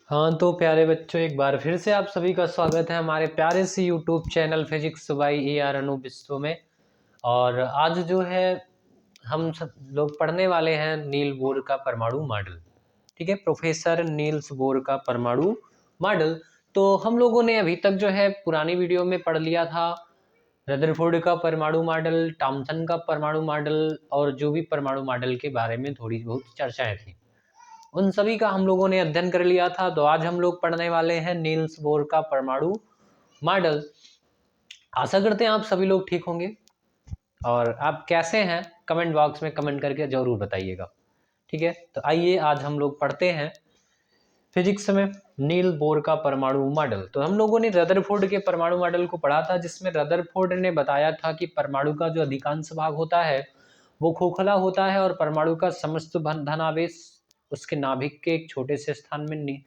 हाँ तो प्यारे बच्चों, एक बार फिर से आप सभी का स्वागत है हमारे प्यारे से YouTube channel physics by AR Anoop Vishwa में। और आज जो है हम सब लोग पढ़ने वाले हैं नील बोर का परमाणु मॉडल। ठीक है, प्रोफेसर नील्स बोर का परमाणु मॉडल। तो हम लोगों ने अभी तक जो है पुरानी वीडियो में पढ़ लिया था रदरफोर्ड का परमाणु मॉडल, थॉमसन का परमाणु मॉडल और जो भी परमाणु मॉडल के बारे में थोड़ी बहुत चर्चाएं थी, उन सभी का हम लोगों ने अध्ययन कर लिया था। तो आज हम लोग पढ़ने वाले हैं नील्स बोर का परमाणु मॉडल। आशा करते हैं आप सभी लोग ठीक होंगे। और आप कैसे हैं कमेंट बॉक्स में कमेंट करके जरूर बताइएगा। ठीक है, तो आइए आज हम लोग पढ़ते हैं फिजिक्स में नील बोर का परमाणु मॉडल। तो हम लोगों ने रदरफोर्ड के परमाणु मॉडल को पढ़ा था, जिसमें रदरफोर्ड ने बताया था कि परमाणु का जो अधिकांश भाग होता है वो खोखला होता है और परमाणु का समस्त धनावेश उसके नाभिक के एक छोटे से स्थान में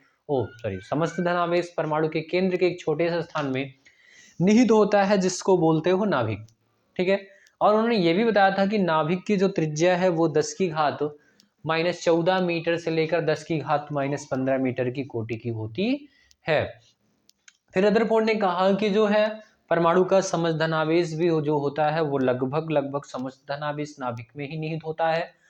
समस्त धनावेश परमाणु के केंद्र के एक छोटे से स्थान में निहित होता है, जिसको बोलते हो नाभिक। ठीक है, और उन्होंने ये भी बताया था कि नाभिक की जो त्रिज्या है वो 10 की घात -14 मीटर से लेकर 10 की घात -15 मीटर की कोटि की होती है। फिर रदरफोर्ड ने कहा कि जो है परमाणु का समस्त धनावेश भी जो होता है वो लगभग समस्त धनावेश नाभिक में ही निहित होता है।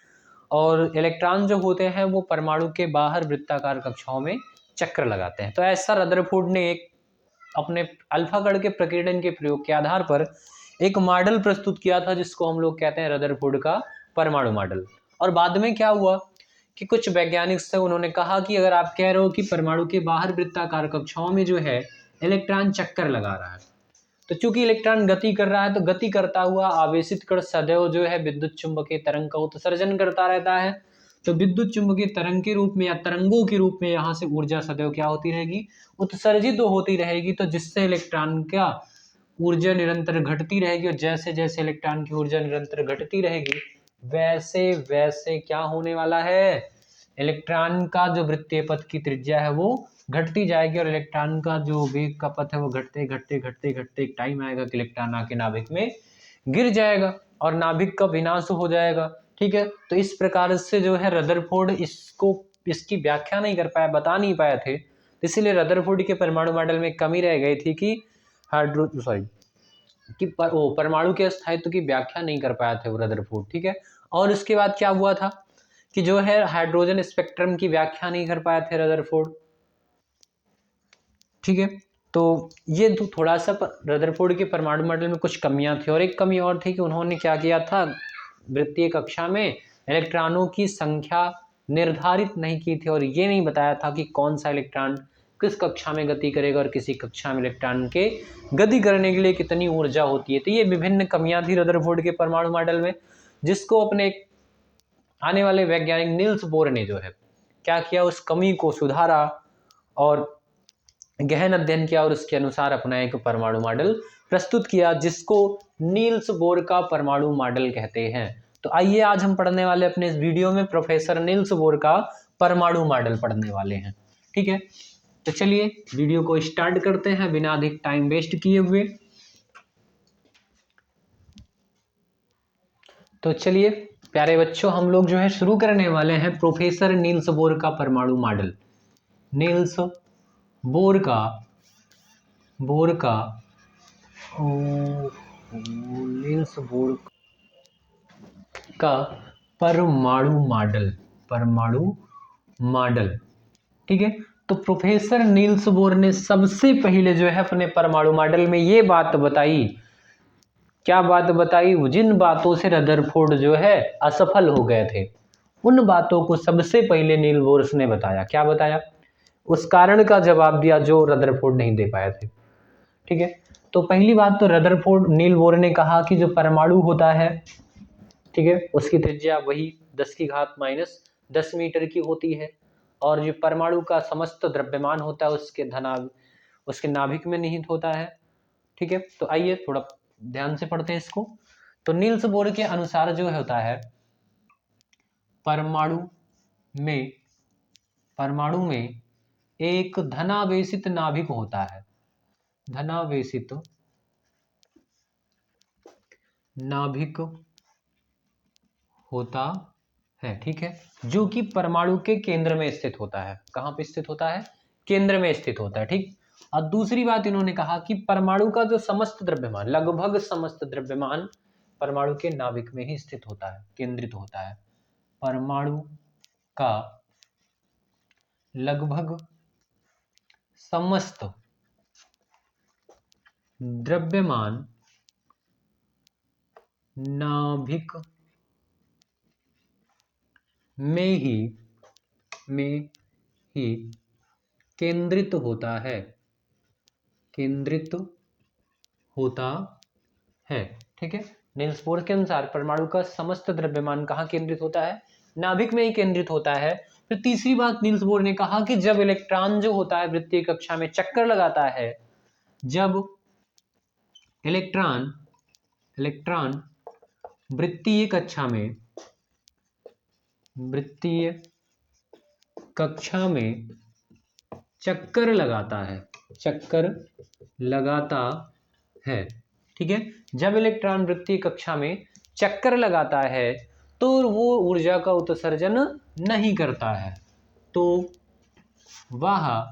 और इलेक्ट्रॉन जो होते हैं वो परमाणु के बाहर वृत्ताकार कक्षाओं में चक्कर लगाते हैं। तो ऐसा रदरफोर्ड ने एक अपने अल्फा कण के प्रकीर्णन के प्रयोग के आधार पर एक मॉडल प्रस्तुत किया था, जिसको हम लोग कहते हैं रदरफोर्ड का परमाणु मॉडल। और बाद में क्या हुआ कि कुछ वैज्ञानिक से उन्होंने कहा कि अगर आप कह रहे हो कि परमाणु के बाहर वृत्ताकार कक्षाओं में जो है इलेक्ट्रॉन चक्कर लगा रहा है, तो चूंकि इलेक्ट्रॉन गति कर रहा है तो गति करता हुआ आवेशित कण सदैव जो है विद्युत चुंबकीय तरंग का उत्सर्जन करता रहता है। तो विद्युत चुंबकीय तरंग के रूप में या तरंगों के रूप में यहाँ से ऊर्जा सदैव क्या होती रहेगी, उत्सर्जित होती रहेगी। तो जिससे इलेक्ट्रॉन का ऊर्जा निरंतर घटती रहेगी, और जैसे जैसे इलेक्ट्रॉन की ऊर्जा निरंतर घटती रहेगी वैसे वैसे क्या होने वाला है, इलेक्ट्रॉन का जो वृत्तीय पथ की त्रिज्या है वो घटती जाएगी, और इलेक्ट्रॉन का जो वेग का पथ है वो घटते घटते घटते घटते एक टाइम आएगा कि इलेक्ट्रॉन आके नाभिक में गिर जाएगा और नाभिक का विनाश हो जाएगा। ठीक है, तो इस प्रकार से जो है रदरफोर्ड इसकी व्याख्या नहीं कर पाया, बता नहीं पाए थे। इसीलिए रदरफोर्ड के परमाणु मॉडल में कमी रह गई थी कि परमाणु के स्थायित्व की व्याख्या नहीं कर पाया थे वो रदरफोर्ड। ठीक है, और उसके बाद क्या हुआ था कि जो है हाइड्रोजन स्पेक्ट्रम की व्याख्या नहीं कर पाए थे रदरफोर्ड। ठीक है, तो ये तो थोड़ा सा रदरफोर्ड के परमाणु मॉडल में कुछ कमियां थी। और एक कमी और थी कि उन्होंने क्या किया था, वृत्तीय कक्षा में इलेक्ट्रॉनों की संख्या निर्धारित नहीं की थी, और ये नहीं बताया था कि कौन सा इलेक्ट्रॉन किस कक्षा में गति करेगा और किसी कक्षा में इलेक्ट्रॉन के गति करने के लिए कितनी ऊर्जा होती है। तो ये विभिन्न कमियां थी रदरफोर्ड के परमाणु मॉडल में, जिसको अपने आने वाले वैज्ञानिक नील्स बोर ने जो है क्या किया, उस कमी को सुधारा और गहन अध्ययन किया और उसके अनुसार अपना एक परमाणु मॉडल प्रस्तुत किया, जिसको नील्स बोर का परमाणु मॉडल कहते हैं। तो आइए आज हम पढ़ने वाले अपने इस वीडियो में प्रोफेसर नील्स बोर का परमाणु मॉडल पढ़ने वाले हैं। ठीक है, तो चलिए वीडियो को स्टार्ट करते हैं बिना अधिक टाइम वेस्ट किए हुए। तो चलिए प्यारे बच्चों, हम लोग जो है शुरू करने वाले हैं प्रोफेसर नील्स बोर का परमाणु मॉडल। नील्स बोर का नील्स बोर का परमाणु मॉडल। ठीक है, तो प्रोफेसर नील्स बोर ने सबसे पहले जो है अपने परमाणु मॉडल में ये बात बताई, क्या बात बताई, जिन बातों से रदरफोर्ड जो है असफल हो गए थे, उन बातों को सबसे पहले नील बोर ने बताया। क्या बताया, उस कारण का जवाब दिया जो रदरफोर्ड नहीं दे पाए थे। ठीक है, तो पहली बात तो रदरफोर्ड नील बोर ने कहा कि जो परमाणु होता है, ठीक है, उसकी त्रिज्या वही 10 की घात -10 मीटर की होती है, और जो परमाणु का समस्त द्रव्यमान होता है उसके नाभिक में निहित होता है। ठीक है, तो आइए थोड़ा ध्यान से पढ़ते हैं इसको। तो नील्स बोर के अनुसार जो होता है, परमाणु में एक धनावेशित नाभिक होता है, धनावेशित नाभिक होता है। ठीक है, जो कि परमाणु के केंद्र में स्थित होता है। कहां पे स्थित होता है, केंद्र में स्थित होता है। ठीक। और दूसरी बात इन्होंने कहा कि परमाणु का जो समस्त द्रव्यमान, लगभग समस्त द्रव्यमान परमाणु के नाभिक में ही स्थित होता है, केंद्रित होता है। परमाणु का लगभग समस्त द्रव्यमान नाभिक में ही केंद्रित होता है, केंद्रित होता है। ठीक है। नील्स बोर के अनुसार परमाणु का समस्त द्रव्यमान कहाँ केंद्रित होता है? नाभिक में ही केंद्रित होता है। फिर तीसरी बात नील्स बोर ने कहा कि जब इलेक्ट्रॉन जो होता है वृत्तीय कक्षा में चक्कर लगाता है, जब इलेक्ट्रॉन वृत्तीय कक्षा में चक्कर लगाता है, ठीक है, जब इलेक्ट्रॉन वृत्तीय कक्षा में चक्कर लगाता है तो वो ऊर्जा का उत्सर्जन नहीं करता है, तो वह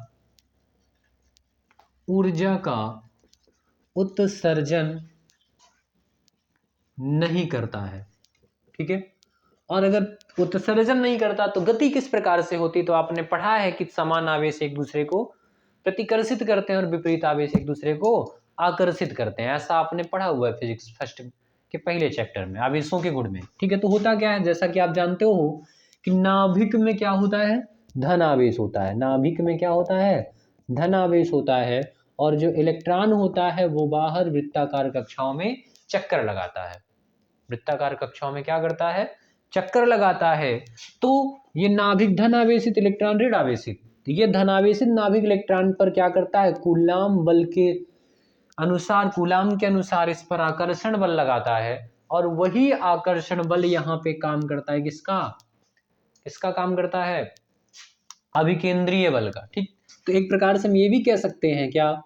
ऊर्जा का उत्सर्जन नहीं करता है। ठीक है। और अगर उत्सर्जन नहीं करता तो गति किस प्रकार से होती? तो आपने पढ़ा है कि समान आवेश एक दूसरे को प्रतिकर्षित करते हैं और विपरीत आवेश एक दूसरे को आकर्षित करते हैं। ऐसा आपने पढ़ा हुआ है फिजिक्स फर्स्ट के पहले चैप्टर में, आवेशों के गुण में। ठीक है। तो होता क्या है, जैसा कि आप जानते हो कि नाभिक में क्या होता है? धन आवेश होता है। नाभिक में क्या होता है? धन आवेश होता है। और जो इलेक्ट्रॉन होता है वो बाहर वृत्ताकार कक्षाओं में चक्कर लगाता है। वृत्ताकार कक्षाओं में क्या करता है? चक्कर लगाता है। तो ये नाभिक धन आवेशित, इलेक्ट्रॉन ऋण आवेशित, ये धनावेशित नाभिक इलेक्ट्रॉन पर क्या करता है? कूलाम बल के अनुसार, कूलाम के अनुसार इस पर आकर्षण बल लगाता है। और वही आकर्षण बल यहाँ पे काम करता है किसका काम करता है? अभिकेंद्रीय बल का। ठीक। तो एक प्रकार से हम ये भी कह सकते हैं क्या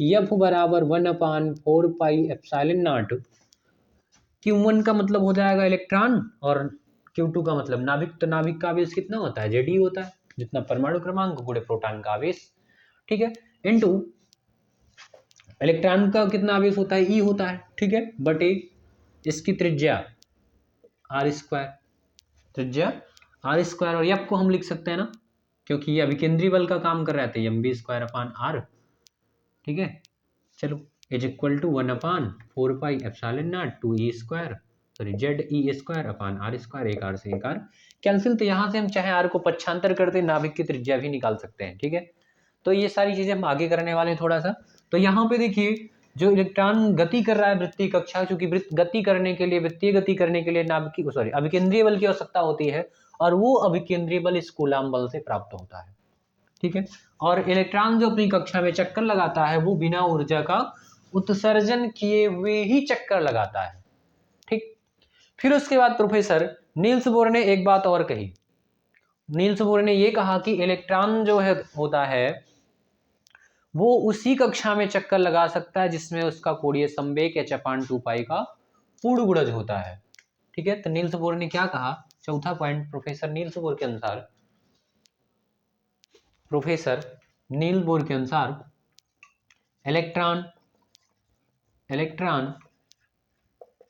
कि F बराबर 1/4 पाई एप्सिलॉन नॉट। Q1 का मतलब हो जाएगा इलेक्ट्रॉन और Q2 का मतलब नाभिक। तो नाभिक का आवेश कितना होता है? Ze होता है, जितना परमाणु क्रमांक गुणे प्रोटॉन का आवेश। ठीक है। इनटू इलेक्ट्रॉन का कितना आवेश होता है? E होता है। ठीक है। बटे इसकी त्रिज्या r², त्रिज्या r²। और F को हम लिख सकते हैं ना, क्योंकि ये अभिकेंद्रीय बल का काम कर रहा है, तो mv²/r। ठीक है। चलो is equal to 1/4 pi epsilon not 2e², sorry ZE²/r²। एक आर से एक आर कैंसिल। तो यहाँ से हम चाहे आर को पक्षांतर करते नाभिक की त्रिज्या भी निकाल सकते हैं। ठीक है। तो ये सारी चीजें हम आगे करने वाले हैं थोड़ा सा। तो यहाँ पे देखिए, जो इलेक्ट्रॉन गति कर रहा है वृत्तीय कक्षा, क्योंकि गति करने के लिए, वृत्तीय गति करने के लिए नाभिक सॉरी अभिकेंद्रीय बल की आवश्यकता होती है, और वो अभिकेंद्रीय बल इस कूलाम बल से प्राप्त होता है। ठीक है। और इलेक्ट्रॉन जो अपनी कक्षा में चक्कर लगाता है वो बिना ऊर्जा का उत्सर्जन किए हुए ही चक्कर लगाता है। ठीक। फिर उसके बाद प्रोफेसर नील्स बोर ने एक बात और कही। नील्स बोर ने यह कहा कि इलेक्ट्रॉन जो है होता है वो उसी कक्षा में चक्कर लगा सकता है जिसमें उसका कोणीय संवेग h/2 पाई का पूर्ण गुणज होता है। ठीक है। तो नील्स बोर ने क्या कहा? चौथा पॉइंट, प्रोफेसर नील्स बोर के अनुसार, इलेक्ट्रॉन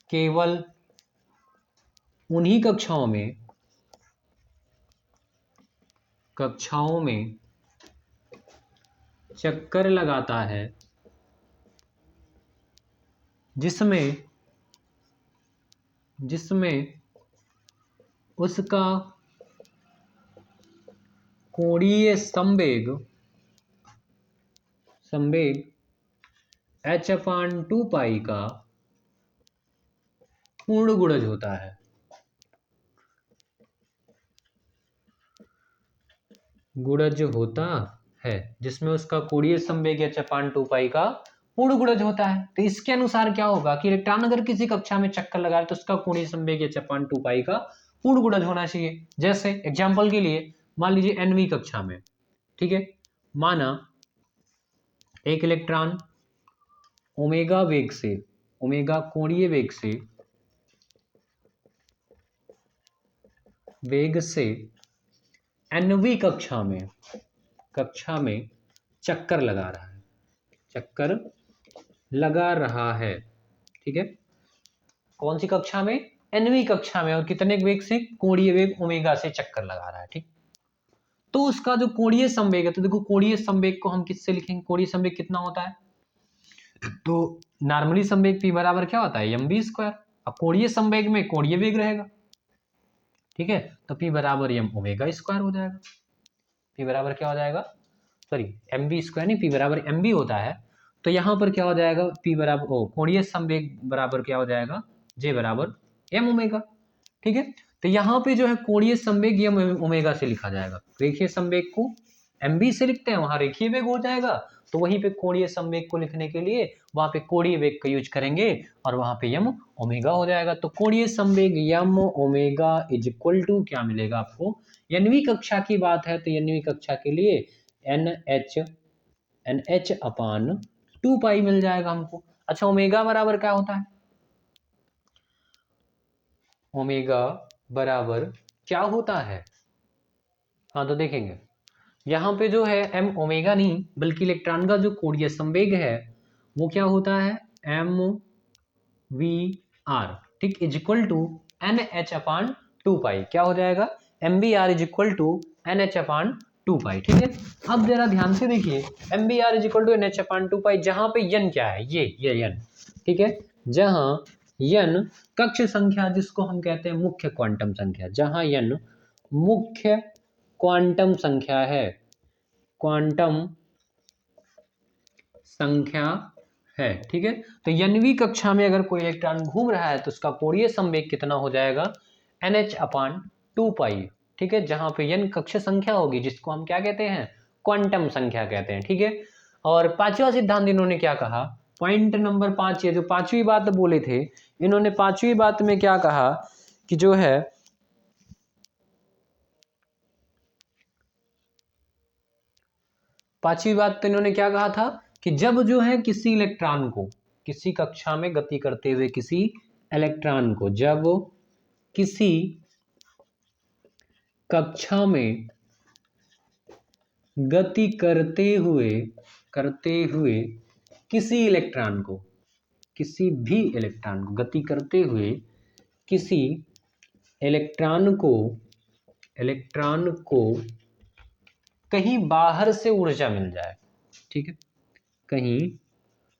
केवल उन्हीं कक्षाओं में चक्कर लगाता है जिसमें उसका कोणीय संवेग h/2 पाई का पूर्ण गुणज होता है। जिसमें उसका कोणीय संवेग h/2 पाई का पूर्ण गुणज होता है। तो इसके अनुसार क्या होगा कि इलेक्ट्रॉन अगर किसी कक्षा में चक्कर लगाए तो उसका कोणीय संवेग h/2 पाई का पूर्ण गुणज होना चाहिए। जैसे एग्जांपल के लिए मान लीजिए nवीं कक्षा में, ठीक है, माना एक इलेक्ट्रॉन ओमेगा वेग से, ओमेगा कोणीय वेग से nवीं कक्षा में कक्षा में चक्कर लगा रहा है, चक्कर लगा रहा है, ठीक है। कौन सी कक्षा में? nवीं कक्षा में। और कितने वेग से? कोणीय वेग ओमेगा से चक्कर लगा रहा है, ठीक। तो उसका जो कोणीय संवेग है, तो देखो कोणीय संवेग को हम किससे लिखेंगे? कोणीय संवेग कितना होता है? तो नॉर्मली संवेग p बराबर क्या होता है? mv square. अब कोणीय संवेग में कोणीय वेग रहेगा, ठीक है। तो p बराबर m ओमेगा स्क्वायर हो जाएगा। p बराबर क्या हो जाएगा? सॉरी, mv स्क्वायर नहीं, p बराबर mv होता है। तो यहाँ पर क्या हो जाएगा? p बराबर कोणीय संवेग बराबर क्या हो जाएगा? j बराबर m ओमेगा, ठीक है। तो यहाँ पे जो है कोणीय संवेग m ओमेगा से लिखा जाएगा। रेखीय संवेग को mv से लिखते हैं, वहां रेखीय वेग हो जाएगा। तो वहीं पे कोणीय संवेग को लिखने के लिए वहां पे कोणीय वेग का यूज करेंगे और वहां पे m ओमेगा हो जाएगा। तो कोणीय संवेग m omega is equal to क्या मिलेगा आपको? nवीं कक्षा की बात है तो nवीं कक्षा के लिए NH अपान 2 पाई मिल जाएगा हमको। अच्छा, ओमेगा बराबर क्या होता है? ओमेगा बराबर क्या होता है? हाँ, तो देखेंगे यहाँ पे जो है m ओमेगा नहीं बल्कि इलेक्ट्रॉन का जो कोणीय संवेग है वो क्या होता है? m v r, ठीक, is equal to NH upon 2 pi. क्या हो जाएगा? MVR is equal to NH upon 2 pi, ठीक है। अब जरा ध्यान से देखिए, MVR is equal to NH upon 2 pi, जहां पे n क्या है? ये n, ठीक है। जहां n कक्ष संख्या जिसको हम कहते हैं मुख्य क्वांटम संख्या, जहां n मुख्य क्वांटम संख्या है, क्वांटम संख्या है, ठीक है। तो nवीं कक्षा में अगर कोई इलेक्ट्रॉन घूम रहा है तो उसका कोणीय संवेग कितना हो जाएगा? NH अपान 2 पाई, ठीक है। जहां पे n कक्ष संख्या होगी जिसको हम क्या कहते हैं? क्वांटम संख्या कहते हैं, ठीक है। और पांचवा सिद्धांत इन्होंने क्या कहा? पॉइंट नंबर 5, ये जो पांचवी बात बोले थे इन्होंने, पांचवी बात में क्या कहा कि जो है पांचवी बात तो इन्होंने क्या कहा था कि जब जो है किसी इलेक्ट्रॉन को, किसी कक्षा में गति करते हुए किसी इलेक्ट्रॉन को, जब किसी कक्षा में गति करते हुए किसी इलेक्ट्रॉन को, किसी भी इलेक्ट्रॉन को गति करते हुए किसी इलेक्ट्रॉन को कहीं बाहर से ऊर्जा मिल जाए, ठीक है, कहीं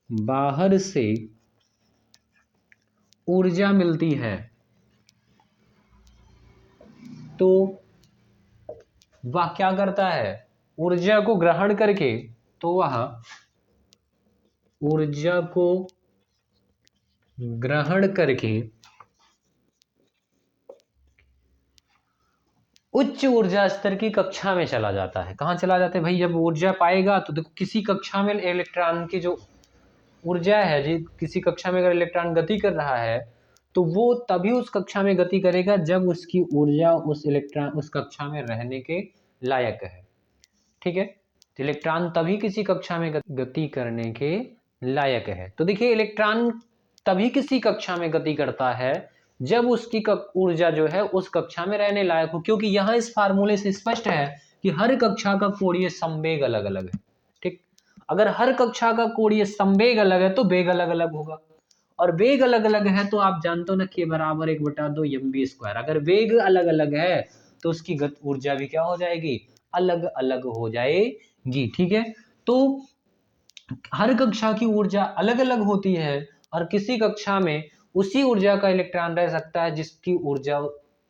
बाहर से ऊर्जा मिलती है तो वह क्या करता है? ऊर्जा को ग्रहण करके, तो वह ऊर्जा को ग्रहण करके उच्च ऊर्जा स्तर की कक्षा में चला जाता है। कहाँ चला जाता है भाई? जब ऊर्जा पाएगा तो देखो किसी कक्षा में इलेक्ट्रॉन की जो ऊर्जा है, जी किसी कक्षा में अगर इलेक्ट्रॉन गति कर रहा है तो वो तभी उस कक्षा में गति करेगा जब उसकी ऊर्जा उस इलेक्ट्रॉन उस कक्षा में रहने के लायक है, ठीक है। तो इलेक्ट्रॉन तभी किसी कक्षा में गति करने के लायक है। तो देखिए इलेक्ट्रॉन तभी किसी कक्षा में गति करता है जब उसकी ऊर्जा जो है उस कक्षा में रहने लायक हो, क्योंकि यहाँ इस फार्मूले से स्पष्ट है कि हर कक्षा का कोणीय संवेग अलग अलग है, ठीक। अगर हर कक्षा का कोणीय संवेग अलग है तो वेग अलग अलग होगा, और वेग अलग अलग है तो आप जानते हो ना k बराबर 1/2 mv स्क्वायर। अगर वेग अलग अलग है तो उसकी ऊर्जा भी क्या हो जाएगी? अलग अलग हो जाएगी, ठीक है। तो हर कक्षा की ऊर्जा अलग अलग होती है और किसी कक्षा में उसी ऊर्जा का इलेक्ट्रॉन रह सकता है जिसकी ऊर्जा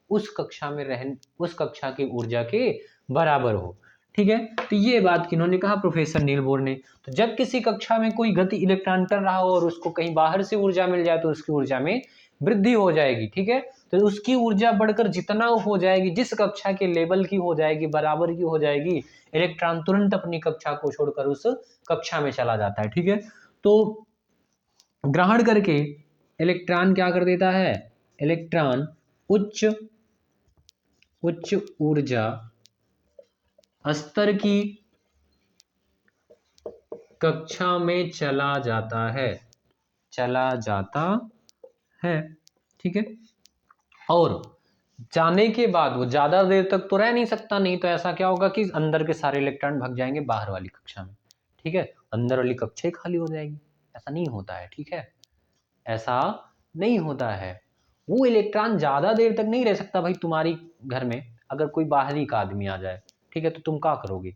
उस कक्षा की ऊर्जा के बराबर हो, ठीक है। तो ये बात किन्होंने कहा? प्रोफेसर नील बोर ने। तो जब किसी कक्षा में कोई गति इलेक्ट्रॉन कर रहा हो और उसको कहीं बाहर से ऊर्जा मिल जाए तो उसकी ऊर्जा में वृद्धि हो जाएगी, ठीक है। तो उसकी ऊर्जा बढ़कर जितना हो जाएगी, जिस कक्षा के लेवल की हो जाएगी, बराबर की हो जाएगी, इलेक्ट्रॉन तुरंत अपनी कक्षा को छोड़कर उस कक्षा में चला जाता है, ठीक है। तो ग्रहण करके इलेक्ट्रॉन क्या कर देता है? इलेक्ट्रॉन उच्च ऊर्जा स्तर की कक्षा में चला जाता है, ठीक है। और जाने के बाद वो ज्यादा देर तक तो रह नहीं सकता, नहीं तो ऐसा क्या होगा कि अंदर के सारे इलेक्ट्रॉन भाग जाएंगे बाहर वाली कक्षा में, ठीक है, अंदर वाली कक्षा ही खाली हो जाएगी। ऐसा नहीं होता है, ठीक है, ऐसा नहीं होता है। वो इलेक्ट्रॉन ज्यादा देर तक नहीं रह सकता भाई। तुम्हारी घर में अगर कोई बाहरी का आदमी आ जाए, ठीक है, तो तुम क्या करोगे?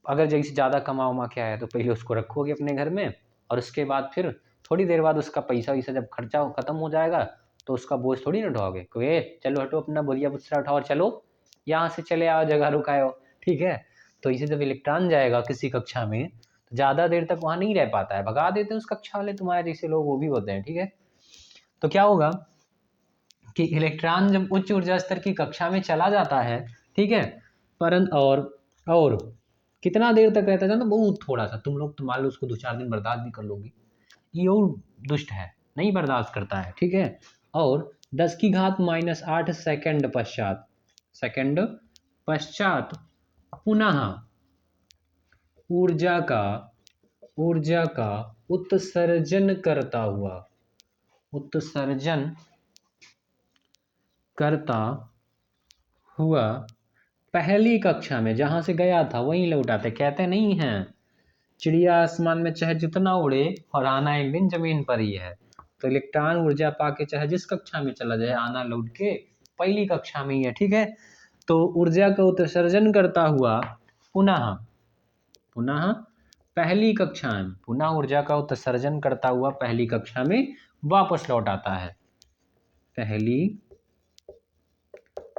अगर जैसे ज़्यादा कमा उमा के आया तो पहले उसको रखोगे अपने घर में, और उसके बाद फिर थोड़ी देर बाद उसका पैसा वैसा जब खर्चा खत्म हो जाएगा तो उसका बोझ थोड़ी ना उठाओगे, कोई चलो हटो अपना बोरिया बुस्सा उठाओ और चलो यहाँ से चले आओ, जगह रुकाए हो, ठीक है। तो इसे जब इलेक्ट्रॉन जाएगा किसी कक्षा में तो ज़्यादा देर तक वहाँ नहीं रह पाता है, भगा देते हैं उस कक्षा वाले, तुम्हारे जैसे लोग वो भी होते हैं, ठीक है। तो क्या होगा कि इलेक्ट्रॉन जब उच्च ऊर्जा स्तर की कक्षा में चला जाता है, ठीक है, परंतु और कितना देर तक रहता है ना, बहुत थोड़ा सा, तुम लोग तो मान लो उसको 2-4 दिन बर्दाश्त भी कर लोगे, ये और दुष्ट है, नहीं बर्दाश्त करता है, ठीक है। और 10⁻⁸ सेकंड पश्चात पुनः ऊर्जा का ऊर्जा का उत्सर्जन करता हुआ पहली कक्षा में जहां से गया था वहीं लौटाते, कहते नहीं हैं चिड़िया आसमान में चाहे जितना उड़े और आना एक दिन जमीन पर ही है। तो इलेक्ट्रॉन ऊर्जा पाके चाहे जिस कक्षा में चला जाए, आना लौट के पहली कक्षा में ही है, ठीक है। तो ऊर्जा का उत्सर्जन करता हुआ पुनः पुनः पहली कक्षा में, पुनः ऊर्जा का उत्सर्जन करता हुआ पहली कक्षा में वापस लौट आता है, पहली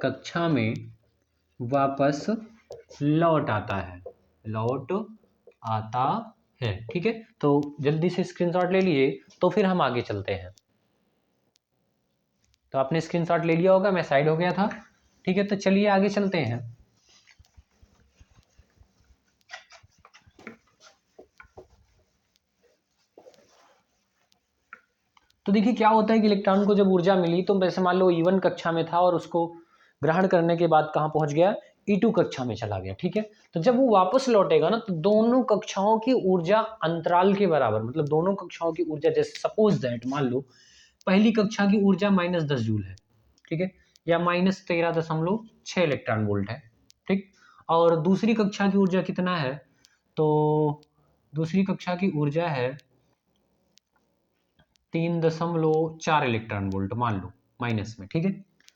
कक्षा में वापस लौट आता है, लौट आता है, ठीक है। तो जल्दी से स्क्रीनशॉट ले लिए, तो फिर हम आगे चलते हैं। तो आपने स्क्रीनशॉट ले लिया होगा, मैं साइड हो गया था, ठीक है। तो चलिए आगे चलते हैं। तो देखिए क्या होता है कि इलेक्ट्रॉन को जब ऊर्जा मिली तो वैसे मान लो E1 कक्षा में था और उसको ग्रहण करने के बाद कहाँ पहुंच गया, E2 कक्षा में चला गया, ठीक है। तो जब वो वापस लौटेगा ना तो दोनों कक्षाओं की ऊर्जा अंतराल के बराबर, मतलब दोनों कक्षाओं की ऊर्जा, जैसे सपोज दैट मान लो पहली कक्षा की ऊर्जा -10 जूल है, ठीक है, या -13.6 इलेक्ट्रॉन वोल्ट है, ठीक। और दूसरी कक्षा की ऊर्जा कितना है, तो दूसरी कक्षा की ऊर्जा है 3.4 इलेक्ट्रॉन वोल्ट, मान लो माइनस में, ठीक है,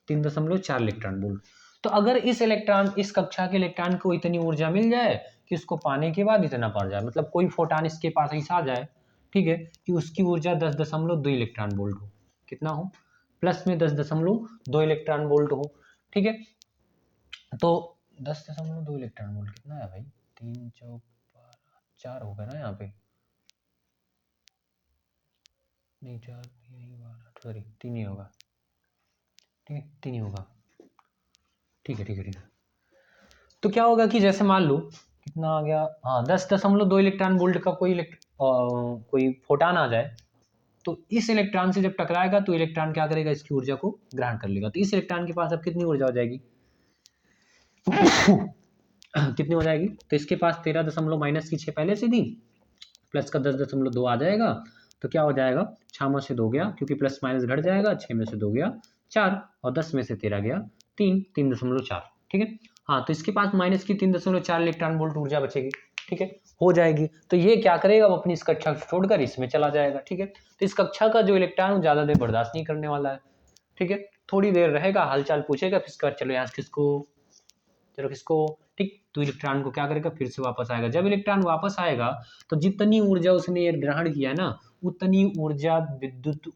3.4 इलेक्ट्रॉन वोल्ट। तो अगर इस कक्षा के इलेक्ट्रॉन को इतनी ऊर्जा मिल जाए कि उसको पाने के बाद इतना पड़ जाए, मतलब कोई फोटॉन इसके पास ऐसा आ जाए, ठीक है, कि उसकी ऊर्जा 10.2 इलेक्ट्रॉन वोल्ट हो, कितना हो, प्लस में 10.2 इलेक्ट्रॉन वोल्ट हो, ठीक है। तो 10.2 इलेक्ट्रॉन वोल्ट कितना है भाई, 3 4 होगा ना यहाँ पे, नहीं 4 यही 12, सॉरी 3 ही होगा, ठीक है, 3 ही होगा, ठीक है ठीक है ठीक है। तो क्या होगा कि जैसे मान लो कितना आ गया, हाँ 10.2 इलेक्ट्रॉन वोल्ट का कोई फोटान आ जाए, तो इस इलेक्ट्रॉन से जब टकराएगा तो इलेक्ट्रॉन क्या करेगा, इसकी ऊर्जा को ग्रहण कर लेगा। तो इस इलेक्ट्रॉन के पास अब कितनी ऊर्जा हो जाएगी कितनी हो जाएगी, तो इसके पास 13 दशमलव माइनस की 6 पहले से थी, प्लस का 10.2 आ जाएगा, तो क्या हो जाएगा, 6 में से 2 गया, क्योंकि प्लस माइनस घट जाएगा, 6 में से 2 गया 4, और 10 में से 13 गया 3.4, ठीक है। हाँ, तो इसके पास माइनस की 3.4 इलेक्ट्रॉन वोल्ट ऊर्जा बचेगी, ठीक है, हो जाएगी। तो ये क्या करेगा, वो अपनी इस कक्षा को छोड़कर इसमें चला जाएगा, ठीक है। तो इस कक्षा का जो इलेक्ट्रॉन ज्यादा देर बर्दाश्त नहीं करने वाला है, ठीक है, थोड़ी देर रहेगा, हालचाल पूछेगा, फिर इसके बाद चलो यहाँ चलो किसको, ठीक, तो इलेक्ट्रॉन को क्या करेगा, फिर से वापस आएगा। जब इलेक्ट्रॉन वापस आएगा तो जितनी ऊर्जा उसने ये ग्रहण किया ना, उतनी ऊर्जा विद्युत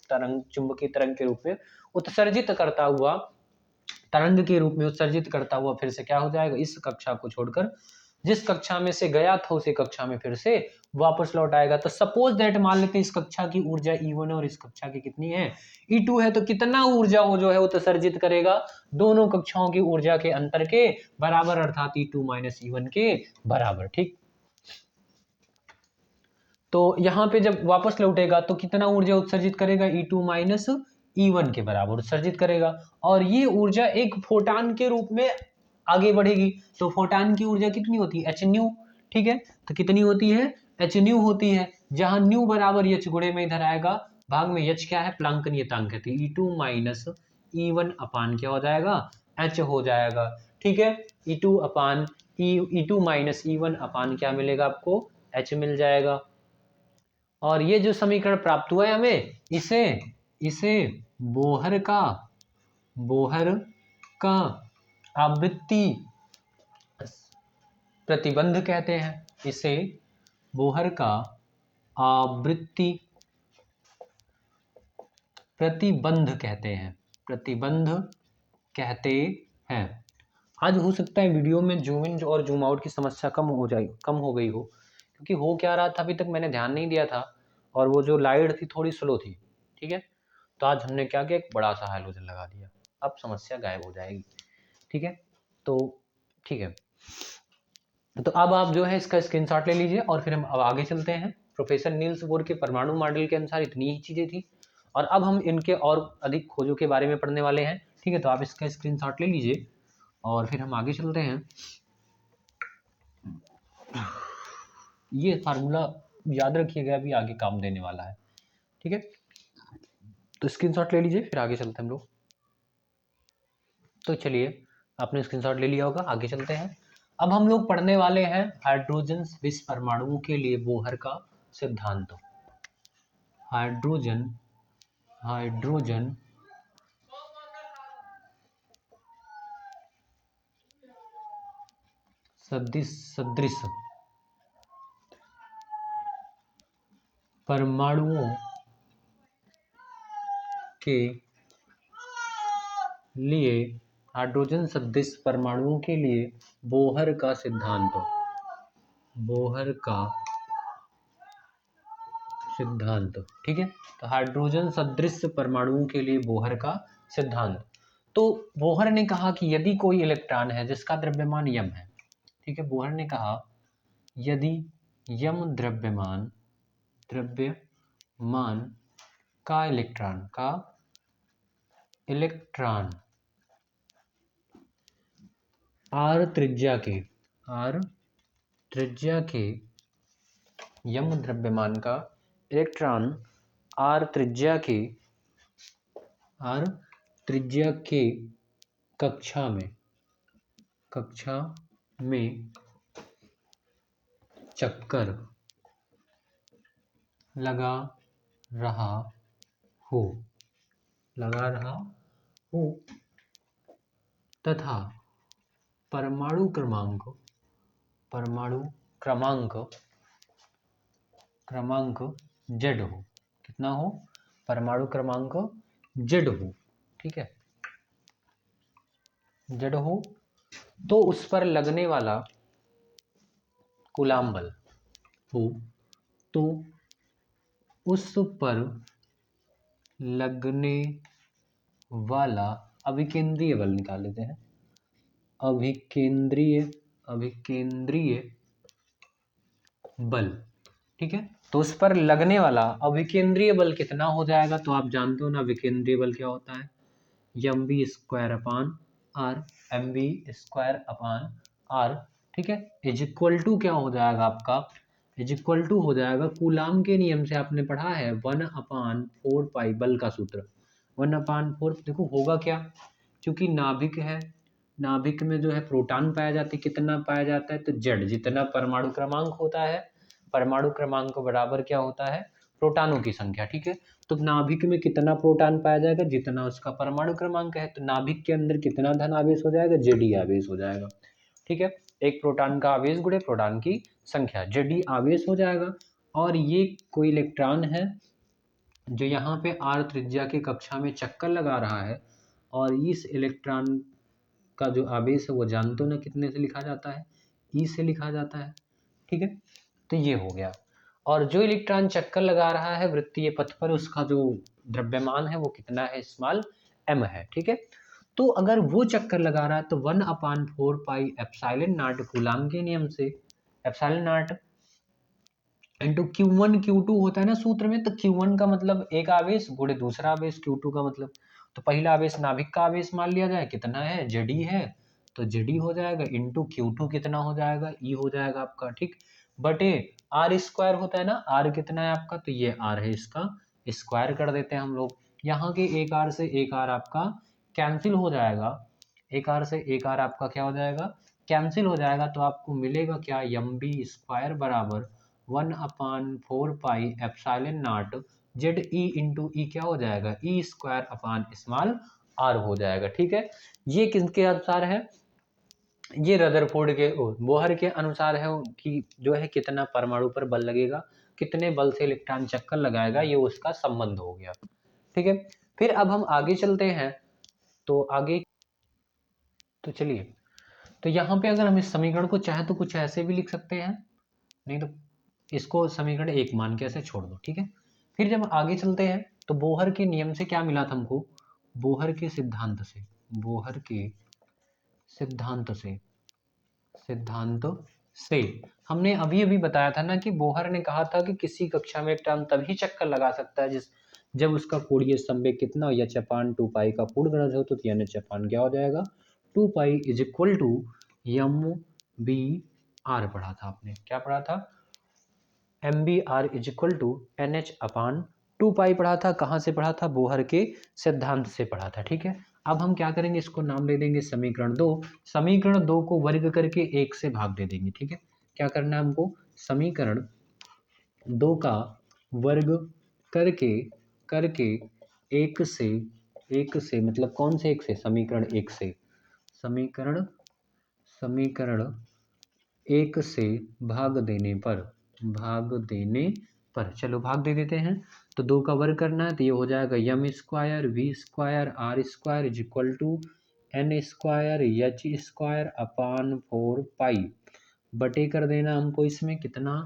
तरंग, चुंबकीय तरंग के रूप में उत्सर्जित करता हुआ, तरंग के रूप में उत्सर्जित करता हुआ फिर से क्या हो जाएगा, इस कक्षा को छोड़कर जिस कक्षा में से गया था उसी कक्षा में फिर से वापस लौट आएगा। तो सपोज दैट मान लेते हैं इस कक्षा की ऊर्जा E1 और इस कक्षा की कितनी है, E2 है, तो कितना ऊर्जा वो जो है उत्सर्जित करेगा, दोनों कक्षाओं की ऊर्जा के अंतर के बराबर, अर्थात E2 माइनस E1 के बराबर, ठीक। तो यहाँ पे जब वापस लौटेगा तो कितना ऊर्जा उत्सर्जित करेगा, E2 माइनस E1 के बराबर उत्सर्जित करेगा, और ये ऊर्जा एक फोटान के रूप में आगे बढ़ेगी। तो फोटान की ऊर्जा कितनी होती है, एच न्यू, ठीक है, तो कितनी होती है, एच न्यू होती है, जहां न्यू बराबर एच गुणे में इधर आएगा भाग में यच क्या है, प्लांक नियतांक है, तो E2 माइनस E1 अपान क्या हो जाएगा, H हो जाएगा। ठीक है, E2 माइनस E1 अपान क्या मिलेगा आपको, H मिल जाएगा। और ये जो समीकरण प्राप्त हुआ है हमें, इसे इसे बोहर का आवृत्ति प्रतिबंध कहते हैं। इसे बोहर का आवृत्ति प्रतिबंध कहते हैं, प्रतिबंध कहते हैं। आज हो सकता है वीडियो में जूम इन और जूम आउट की समस्या कम हो गई हो, क्योंकि हो क्या रहा था अभी तक मैंने ध्यान नहीं दिया था, और वो जो लाइट थी थोड़ी स्लो थी। ठीक है, तो आज हमने क्या किया, एक बड़ा सा हैलोजन लगा दिया, अब समस्या गायब हो जाएगी। ठीक है, तो ठीक है, तो अब आप जो है इसका स्क्रीनशॉट ले लीजिए और फिर हम अब आगे चलते हैं। प्रोफेसर नील्स बोर के परमाणु मॉडल के अनुसार इतनी ही चीजें थी, और अब हम इनके और अधिक खोजों के बारे में पढ़ने वाले हैं। ठीक है, तो आप इसका स्क्रीनशॉट ले लीजिए और फिर हम आगे चलते हैं। ये फार्मूला याद रखिएगा, अभी आगे काम देने वाला है। ठीक है, तो स्क्रीनशॉट ले लीजिए, फिर आगे चलते हैं हम लोग। तो चलिए, आपने स्क्रीनशॉट ले लिया होगा, आगे चलते हैं। अब हम लोग पढ़ने वाले हैं हाइड्रोजन विष परमाणुओं के लिए बोहर का सिद्धांत। हाइड्रोजन सदृश परमाणुओं के लिए, हाइड्रोजन सदृश परमाणुओं के लिए बोहर का सिद्धांत, बोहर का सिद्धांत। ठीक है, तो हाइड्रोजन सदृश परमाणुओं के लिए बोहर का सिद्धांत। तो बोहर ने कहा कि यदि कोई इलेक्ट्रॉन है जिसका द्रव्यमान यम है, ठीक है, बोहर ने कहा यदि यम द्रव्यमान का इलेक्ट्रॉन r त्रिज्या के यम द्रव्यमान का इलेक्ट्रॉन r त्रिज्या के कक्षा में चक्कर लगा रहा हो तथा परमाणु क्रमांक Z हो। कितना हो? परमाणु क्रमांक Z हो। ठीक है, Z हो तो उस पर लगने वाला कूलाम बल हो, तो उस पर लगने वाला अभिकेंद्रीय बल निकाल लेते हैं। अभिकेंद्रीय बल, ठीक है, तो उस पर लगने वाला अभिकेंद्रीय बल कितना हो जाएगा? तो आप जानते हो ना अभिकेंद्रीय बल क्या होता है, mv स्क्वायर अपान आर, ठीक है, इज इक्वल टू क्या हो जाएगा आपका, इज इक्वल टू हो जाएगा, कूलाम के नियम से आपने पढ़ा है 1/4 पाई बल का सूत्र, 1/4। देखो होगा क्या, क्योंकि नाभिक है, नाभिक में जो है प्रोटॉन पाया जाता है, कितना पाया जाता है, तो जेड, जितना परमाणु क्रमांक होता है, परमाणु क्रमांक बराबर क्या होता है, प्रोटॉनों की संख्या। ठीक है, तो नाभिक में कितना प्रोटॉन पाया जाएगा, जितना उसका परमाणु क्रमांक है, तो नाभिक के अंदर कितना धन आवेश हो जाएगा, जेडी आवेश हो जाएगा। ठीक है, एक प्रोटॉन का आवेश गुणे प्रोटॉन की संख्या, जेडी आवेश हो जाएगा। और ये कोई इलेक्ट्रॉन है जो यहाँ पे r त्रिज्या की कक्षा में चक्कर लगा रहा है, और इस इलेक्ट्रॉन का जो आवेश है वो जानते हो ना कितने से लिखा जाता है, E से लिखा जाता है। ठीक है, तो ये हो गया। और जो इलेक्ट्रॉन चक्कर लगा रहा है वृत्तीय पथ पर, उसका जो द्रव्यमान है वो कितना है, स्मॉल m है। ठीक है, तो अगर वो चक्कर लगा रहा है तो 1/4 पाई एप्सिलॉन नॉट कूलाम के नियम से, epsilon not into Q1 Q2 होता है ना सूत्र में, तो Q1 का मतलब एक आवेश गुणे दूसरा आवेश, Q2 का मतलब, तो पहला आवेश नाभिक का आवेश मान लिया जाए, कितना है, Zd है, तो Zd हो जाएगा, इंटू Q2 कितना हो जाएगा, E हो जाएगा आपका। ठीक, बटे R स्क्वायर होता है ना, R कितना है आपका, तो ये R है इसका स्क्वायर कर देते हैं हम लोग। यहाँ के एक आर से एक आर आपका कैंसिल हो जाएगा, एक आर से एक आर आपका क्या हो जाएगा, कैंसिल हो जाएगा। तो आपको मिलेगा क्या, एम बी स्क्वायर बराबर 1/4 pi epsilon not Z E into E क्या हो जाएगा, E square upon small R हो जाएगा। ठीक है, ये किसके अनुसार है, ये रदरफोर्ड के बोहर के अनुसार है कि जो है कितना परमाणु पर बल लगेगा, कितने बल से इलेक्ट्रॉन चक्कर लगाएगा, ये उसका संबंध हो गया। ठीक है, फिर अब हम आगे चलते हैं। तो आगे तो चलिए, तो यहाँ पे अगर हम इस समीकरण को चाहे तो कुछ ऐसे भी लिख सकते हैं, नहीं तो इसको समीकरण 1 मान के ऐसे छोड़ दो। ठीक है, फिर जब आगे चलते हैं तो बोहर के नियम से क्या मिला था हमको, बोहर के सिद्धांत से, बोहर के सिद्धांत से, सिद्धांत से हमने अभी अभी बताया था ना कि बोहर ने कहा था कि किसी कक्षा में इलेक्ट्रॉन तभी चक्कर लगा सकता है जब उसका कोणीय संवेग कितना हो, एच अपान 2 पाई का पूर्ण घनत्व हो, तो एन एच अपान क्या हो जाएगा 2 pi is equal to M B R. पढ़ा था आपने, क्या पढ़ा था, M B R is equal to N H upon 2 pi पढ़ा था। कहाँ से पढ़ा था, बोहर के सिद्धांत से पढ़ा था। ठीक है, अब हम क्या करेंगे, इसको नाम दे देंगे समीकरण 2। समीकरण 2 को वर्ग करके 1 से भाग दे देंगे। ठीक है, क्या करना है हमको, समीकरण 2 का वर्ग करके करके 1 से, 1 से मतलब कौन से 1 से, समीकरण 1 से, समीकरण समीकरण 1 से भाग देने पर, भाग देने पर, चलो भाग दे देते हैं। तो 2 का वर्ग करना है तो ये हो जाएगा M square V square R square is equal to N square H square upon 4 pi, बटे कर देना हमको इसमें कितना,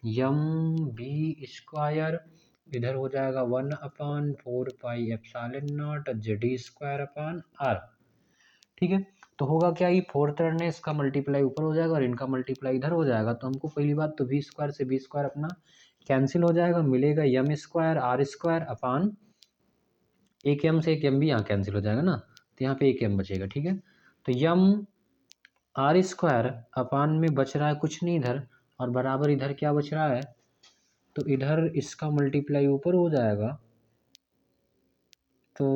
एम बी स्क्वायर इधर हो जाएगा 1/4 pi epsilon not Z square upon R. ठीक है, तो होगा क्या, ये फोर्थ टर्म में इसका मल्टीप्लाई ऊपर हो जाएगा और इनका मल्टीप्लाई इधर हो जाएगा। तो हमको पहली बात तो वी स्क्वायर से वी स्क्वायर अपना कैंसिल हो जाएगा, मिलेगा M square R square upon, एक एम से एक एम भी यहाँ कैंसिल हो जाएगा ना, तो यहाँ पे एक एम बचेगा। ठीक है, तो एम आर स्क्वायर अपान में बच रहा है कुछ नहीं इधर, और बराबर इधर क्या बच रहा है, तो इधर इसका मल्टीप्लाई ऊपर हो जाएगा। तो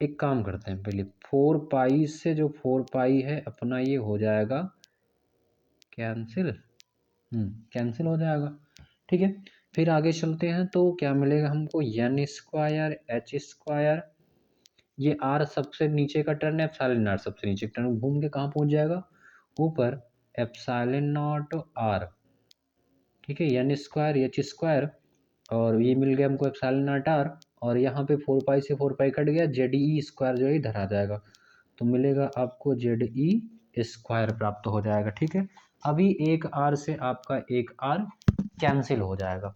एक काम करते हैं, पहले 4 पाई से जो 4 पाई है अपना ये हो जाएगा कैंसिल, कैंसिल हो जाएगा। ठीक है, फिर आगे चलते हैं तो क्या मिलेगा हमको, एन स्क्वायर एच स्क्वायर, ये आर सबसे नीचे का टर्न है, एप्सिलॉन नॉट सबसे नीचे का टर्न, घूम के कहाँ पहुंच जाएगा, ऊपर, एप्सिलॉन नॉट आर। ठीक है, एन स्क्वायर एच स्क्वायर, और ये मिल गया हमको एप्सिलॉन नॉट आर, और यहाँ पे 4 पाई से 4 पाई कट गया, जेड ई स्क्वायर जो है इधर आ जाएगा, तो मिलेगा आपको जेड ई स्क्वायर प्राप्त हो जाएगा। ठीक है, अभी एक आर से आपका एक आर कैंसिल हो जाएगा,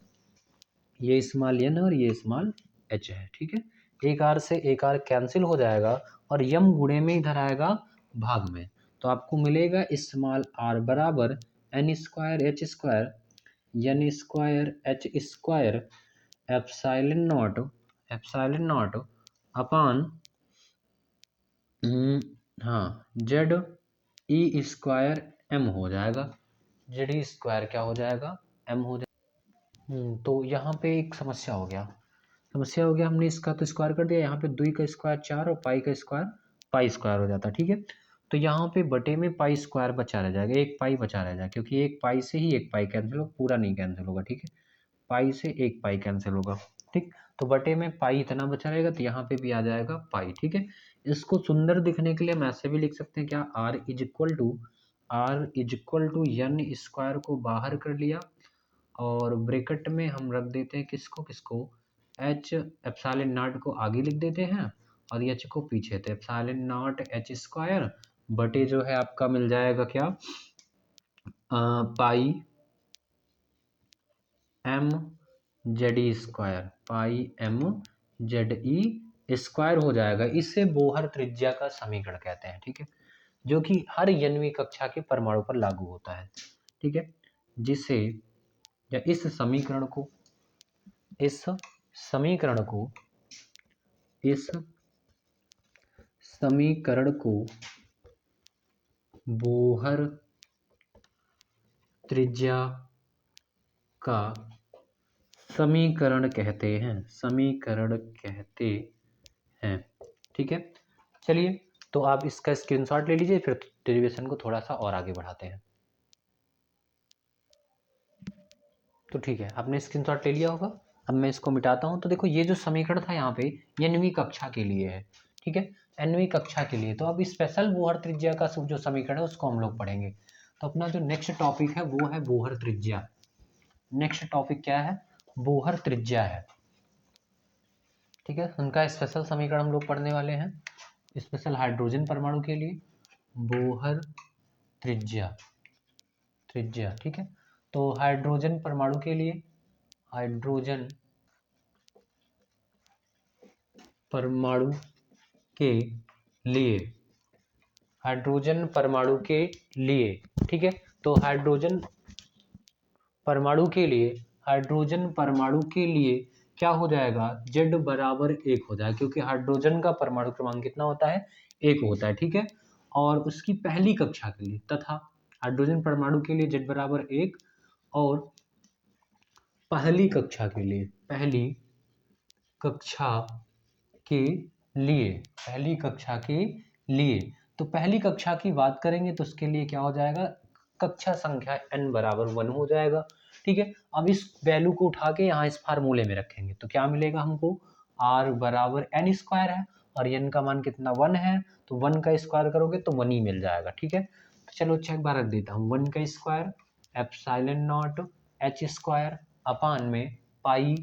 ये स्मॉल एन और ये स्मॉल एच है। ठीक है, एक आर से एक आर कैंसिल हो जाएगा और यम गुणे में इधर आएगा भाग में, तो आपको मिलेगा स्मॉल आर बराबर N square H square, N square H square epsilon not, epsilon not upon हाँ जेड ई स्क्वायर एम हो जाएगा, जेड ई स्क्वायर क्या हो जाएगा, एम हो जाएगा। तो यहाँ पे एक समस्या हो गया, समस्या हो गया, हमने इसका तो स्क्वायर कर दिया, यहाँ पे 2 का स्क्वायर 4 और पाई का स्क्वायर पाई स्क्वायर हो जाता। ठीक है, तो यहाँ पे बटे में पाई स्क्वायर बचा रह जाएगा, एक पाई बचा रह जाएगा, क्योंकि एक पाई से ही एक पाई कैंसिल होगा, पूरा नहीं कैंसिल होगा। ठीक है, पाई से एक पाई कैंसिल होगा। ठीक, तो बटे में पाई इतना बचा रहेगा, तो यहाँ पे भी आ जाएगा पाई। ठीक है, इसको सुंदर दिखने के लिए हम ऐसे भी लिख सकते हैं क्या, R is equal to N square को बाहर कर लिया, और ब्रैकेट में हम रख देते हैं किसको किसको, एच एप्सिलॉन नॉट को आगे लिख देते हैं और एच को पीछे, तो एप्सिलॉन नॉट एच स्क्वायर बटे जो है आपका मिल जाएगा क्या, पाई एम जेड ई स्क्वायर, पाई एम जेड ई स्क्वायर हो जाएगा। इसे बोहर त्रिज्या का समीकरण कहते हैं। ठीक है, जो कि हर नवीं कक्षा के परमाणु पर लागू होता है। ठीक है, जिसे या इस समीकरण को, इस समीकरण को, इस समीकरण को बोहर त्रिज्या का समीकरण कहते हैं, समीकरण कहते हैं। ठीक है, चलिए तो आप इसका स्क्रीनशॉट ले लीजिए, फिर डेरिवेशन को थोड़ा सा और आगे बढ़ाते हैं। तो ठीक है, आपने स्क्रीनशॉट ले लिया होगा। अब मैं इसको मिटाता हूँ। तो देखो ये जो समीकरण था यहाँ पे, ये 9वीं कक्षा के लिए है। ठीक है, 9वीं कक्षा के लिए। तो अब स्पेशल बोहर त्रिज्या का जो समीकरण है उसको हम लोग पढ़ेंगे। तो अपना जो नेक्स्ट टॉपिक है वो है बोहर त्रिज्या। नेक्स्ट टॉपिक क्या है? बोहर त्रिज्या है। ठीक है, उनका स्पेशल समीकरण हम लोग पढ़ने वाले हैं, स्पेशल हाइड्रोजन परमाणु के लिए बोहर त्रिज्या। त्रिज्या ठीक है, तो हाइड्रोजन परमाणु के लिए, हाइड्रोजन परमाणु के लिए, हाइड्रोजन परमाणु के लिए। ठीक है, तो हाइड्रोजन परमाणु के लिए, हाइड्रोजन परमाणु के लिए क्या हो जाएगा? Z बराबर 1 हो जाएगा, क्योंकि हाइड्रोजन का परमाणु क्रमांक कितना होता है? 1 होता है। ठीक है, और उसकी पहली कक्षा के लिए, तथा हाइड्रोजन परमाणु के लिए Z बराबर 1 और पहली कक्षा के लिए, पहली कक्षा के लिए, पहली कक्षा के लिए। तो पहली कक्षा की बात करेंगे तो उसके लिए क्या हो जाएगा? कक्षा संख्या n बराबर 1 हो जाएगा। ठीक है, अब इस वैल्यू को उठा के यहाँ इस फार्मूले में रखेंगे तो क्या मिलेगा हमको? r बराबर n स्क्वायर है और n का मान कितना? 1 है, तो 1 का स्क्वायर करोगे तो 1 ही मिल जाएगा। ठीक है, तो चलो एक बार रख देता हूँ। 1 का square epsilon not h square upon में पाई,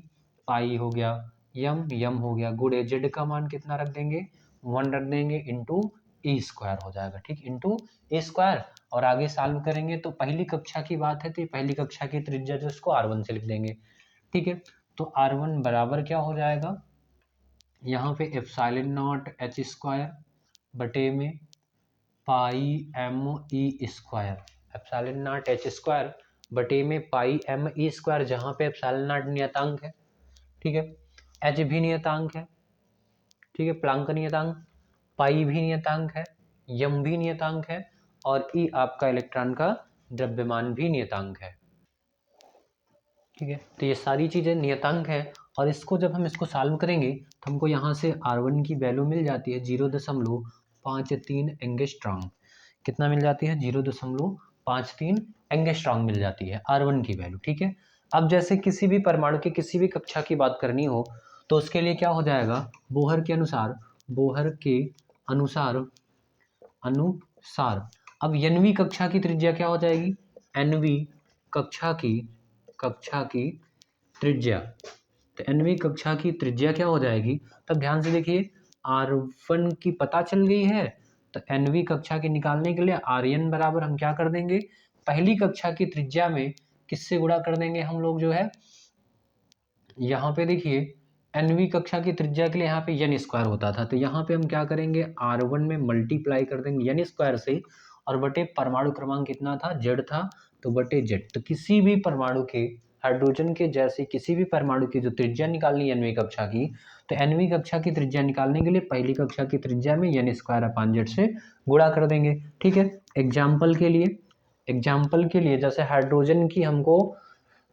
पाई हो गया, यम हो गया, गुणे जेड का मान कितना रख देंगे? 1 रख देंगे, इंटू ए स्क्वायर हो जाएगा। ठीक, इंटू ए स्क्वायर। और आगे सॉल्व करेंगे तो पहली कक्षा की बात है तो पहली कक्षा की त्रिज्या जो उसको r1 से लिख देंगे। ठीक है, तो r1 बराबर क्या हो जाएगा? यहाँ पे एप्सिलॉन नॉट h स्क्वायर बटे में pi M E square, epsilon not h square बटे में पाई एम ई स्क्वायर, जहाँ पे एप्सिलॉन नॉट नियतांक है। ठीक है, एच भी नियतांक है। ठीक है, प्लांक का नियतांक, पाई भी नियतांक है, यम भी नियतांक है, और ई आपका इलेक्ट्रॉन का द्रव्यमान भी नियतांक है। ठीक है, तो ये सारी चीजें नियतांक है। और इसको जब हम इसको सॉल्व करेंगे तो हमको यहाँ से R1 की वैल्यू मिल जाती है 0.53 एंगस्ट्रॉम। कितना मिल जाती है? 0.53 एंगस्ट्रॉम मिल जाती है R1 की वैल्यू। ठीक है, अब जैसे किसी भी परमाणु की किसी भी कक्षा की बात करनी हो तो उसके लिए क्या हो जाएगा? बोहर के अनुसार, बोहर के अनुसार, अनुसार अब nवीं कक्षा की त्रिज्या क्या हो जाएगी? nवीं कक्षा की त्रिज्या। तो nवीं कक्षा की त्रिज्या क्या हो जाएगी? तब ध्यान से देखिए, R1 की पता चल गई है, तो nवीं कक्षा की निकालने के लिए Rn बराबर हम क्या कर देंगे? पहली कक्षा की त्रिज्या में किससे गुणा कर देंगे हम लोग? जो है यहाँ पे देखिए, nवीं कक्षा की त्रिज्या के लिए यहाँ पे n स्क्वायर होता था, तो यहाँ पे हम क्या करेंगे? R1 में मल्टीप्लाई कर देंगे n स्क्वायर से, और बटे परमाणु क्रमांक कितना था? Z था, तो बटे Z। तो किसी भी परमाणु के, हाइड्रोजन के जैसे किसी भी परमाणु की जो त्रिज्या निकालनी है nवीं कक्षा की, तो nवीं कक्षा की त्रिज्या निकालने के लिए पहली कक्षा की त्रिज्या में n स्क्वायर अपान Z से गुणा कर देंगे। ठीक है, एग्जाम्पल के लिए, एग्जाम्पल के लिए जैसे हाइड्रोजन की हमको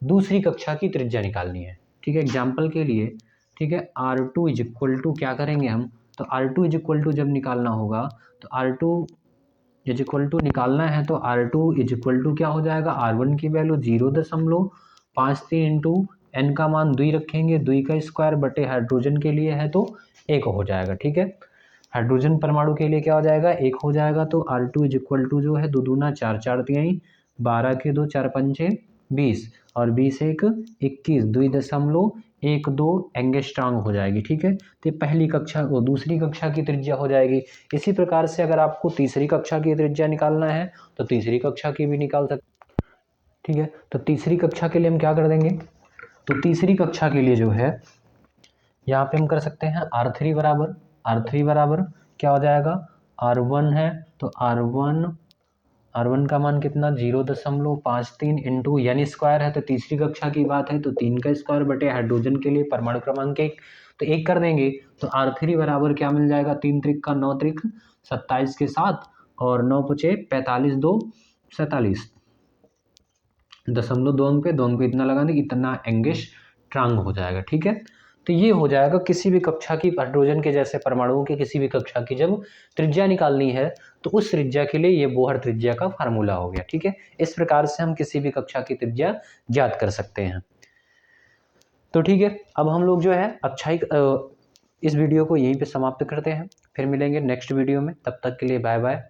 दूसरी कक्षा की त्रिज्या निकालनी है। ठीक है, एग्जाम्पल के लिए, ठीक है, R2 इज इक्वल टू क्या करेंगे हम? तो R2 इज इक्वल टू जब निकालना होगा तो R2 इज इक्वल टू निकालना है तो R2 इज इक्वल टू क्या हो जाएगा? R1 की वैल्यू 0.53 इंटू एन का मान 2 रखेंगे, 2 का स्क्वायर बटे हाइड्रोजन के लिए है तो 1 हो जाएगा। ठीक है, हाइड्रोजन परमाणु के लिए क्या हो जाएगा? 1 हो जाएगा। तो R2 इज इक्वल टू जो है 2 दूना 4, 4 तिहाई 12 के 2, 4 पंचे 20 और 20 एक 21, 2.12 एंगस्ट्रॉम हो जाएगी। ठीक है, तो पहली कक्षा वो दूसरी कक्षा की त्रिज्या हो जाएगी। इसी प्रकार से अगर आपको तीसरी कक्षा की त्रिज्या निकालना है तो तीसरी कक्षा की भी निकाल सकते। ठीक है, तो तीसरी कक्षा के लिए हम क्या कर देंगे? तो तीसरी कक्षा के लिए जो है यहाँ पे हम कर सकते हैं R3 बराबर, R3 बराबर क्या हो जाएगा? R1 है तो R1 का मान कितना? 0.53 इंटू n स्क्वायर है, तो तीसरी कक्षा की बात है तो 3 का स्क्वायर बटे हाइड्रोजन के लिए परमाणु क्रमांक 1, तो 1 कर देंगे तो R3 बराबर क्या मिल जाएगा? 3 त्रिक का 9 त्रिक 27 के साथ और 9 पचे 45, 2 47, 2 अंक पे 2 अंक पे इतना लगाने, इतना एंगस्ट्रॉम ट्रांग हो जाएगा। ठीक है, तो ये हो जाएगा किसी भी कक्षा की हाइड्रोजन के जैसे परमाणुओं की किसी भी कक्षा की जब त्रिज्या निकालनी है तो उस त्रिज्या के लिए ये बोहर त्रिज्या का फार्मूला हो गया। ठीक है, इस प्रकार से हम किसी भी कक्षा की त्रिज्या ज्ञात कर सकते हैं। तो ठीक है, अब हम लोग जो है इस वीडियो को यहीं पे समाप्त करते हैं, फिर मिलेंगे नेक्स्ट वीडियो में। तब तक के लिए बाय बाय।